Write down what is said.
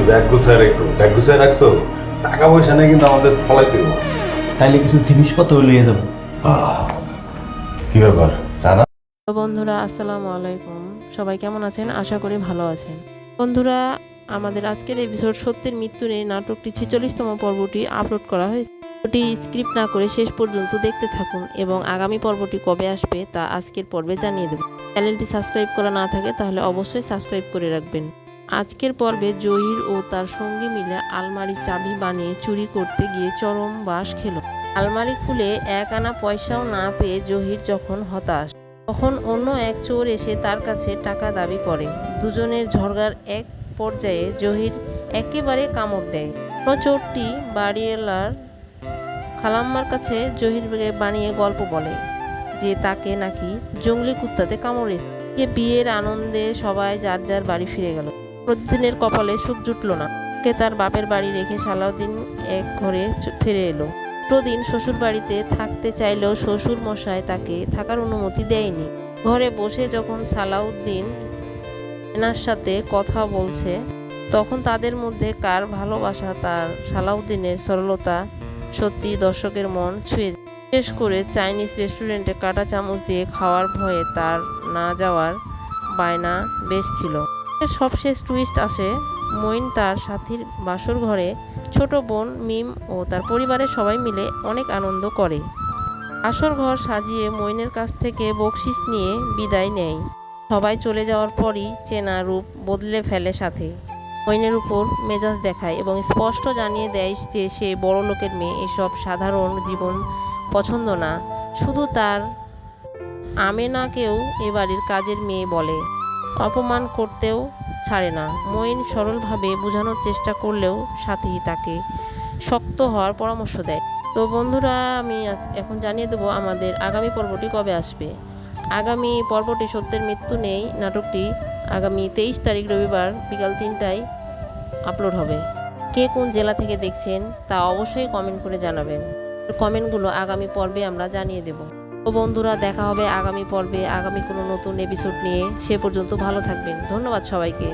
Bag গুছায় রেখো। Bag গুছায় রাখছো? টাকা পয়সা নেই কিন্তু আমাদের ফলাইতে হবে। তাইলে কিছু জিনিসপত্র লিয়ে যাবো। কি ব্যাপার জানা? তো বন্ধুরা আসসালামু আলাইকুম, সবাই কেমন আছেন? আশা করি ভালো আছেন। বন্ধুরা, আমাদের আজকের এপিসোড সত্যের মৃত্যু নেই নাটকটি 46তম পর্বটি আপলোড করা হয়েছে। ওটি স্ক্রিপ্ট না করে শেষ পর্যন্ত দেখতে থাকুন এবং আগামী পর্বটি কবে আসবে তা আজকের পর্বে জানিয়ে দেব। চ্যানেলটি সাবস্ক্রাইব করা না থাকে তাহলে অবশ্যই সাবস্ক্রাইব করে রাখবেন। আজকের পর্বে জহির ও তার সঙ্গী মিলে আলমারির চাবি বানিয়ে চুরি করতে গিয়ে চরম বাস খেল। আলমারি খুলে এক আনা পয়সাও না পেয়ে জহির যখন হতাশ, তখন অন্য এক চোর এসে তার কাছে টাকা দাবি করে। দুজনের ঝগড়ার এক পর্যায়ে জহির একেবারে কামড় দেয়। চোরটি বাড়িওয়ালার খালাম্মার কাছে জহিরকে বানিয়ে গল্প বলে যে তাকে নাকি জঙ্গলি কুত্তাতে কামড়েছে। বিয়ের আনন্দে সবাই যার যার বাড়ি ফিরে গেল। প্রতিদিনের কপালে সুখ জুটল না। কে তার বাপের বাড়ি রেখে সালাউদ্দিন এক ঘরে ফিরে এলো। দিন শ্বশুর বাড়িতে থাকতে চাইলেও শ্বশুর মশাই তাকে থাকার অনুমতি দেয়নি। ঘরে বসে যখন সালাউদ্দিন এনার সাথে কথা বলছে, তখন তাদের মধ্যে কার ভালোবাসা, তার সালাউদ্দিনের সরলতা সত্যি দর্শকের মন ছুঁয়ে যায়। বিশেষ করে চাইনিজ রেস্টুরেন্টে কাঁটা চামচ দিয়ে খাওয়ার ভয়ে তার না যাওয়ার বায়না বেশ ছিল। সবশেষ টুইস্ট আসে মঈন তার সাথীর বাসর ঘরে। ছোট বোন মিম ও তার পরিবারের সবাই মিলে অনেক আনন্দ করে। আসর ঘর সাজিয়ে মঈনের কাছ থেকে বকশিস নিয়ে বিদায় নেয়। সবাই চলে যাওয়ার পরই চেনা রূপ বদলে ফেলে সাথে। মঈনের উপর মেজাজ দেখায় এবং স্পষ্ট জানিয়ে দেয় যে সে বড় লোকের মেয়ে, এসব সাধারণ জীবন পছন্দ না। শুধু তার আমেনাকেও এ বাড়ির কাজের মেয়ে বলে, অপমান করতেও ছাড়ে না। মঈন সরলভাবে বোঝানোর চেষ্টা করলেও সাথী তাকে শক্ত হওয়ার পরামর্শ দেয়। তো বন্ধুরা, আমি এখন জানিয়ে দেবো আমাদের আগামী পর্বটি কবে আসবে। আগামী পর্বটি সত্যের মৃত্যু নেই নাটকটি আগামী 23 তারিখ রবিবার বিকাল 3টায় আপলোড হবে। কে কোন জেলা থেকে দেখছেন তা অবশ্যই কমেন্ট করে জানাবেন। কমেন্টগুলো আগামী পর্বে আমরা জানিয়ে দেব। তো বন্ধুরা, দেখা হবে আগামী পর্বে আগামী কোনো নতুন এপিসোড নিয়ে। সে পর্যন্ত ভালো থাকবেন। ধন্যবাদ সবাইকে।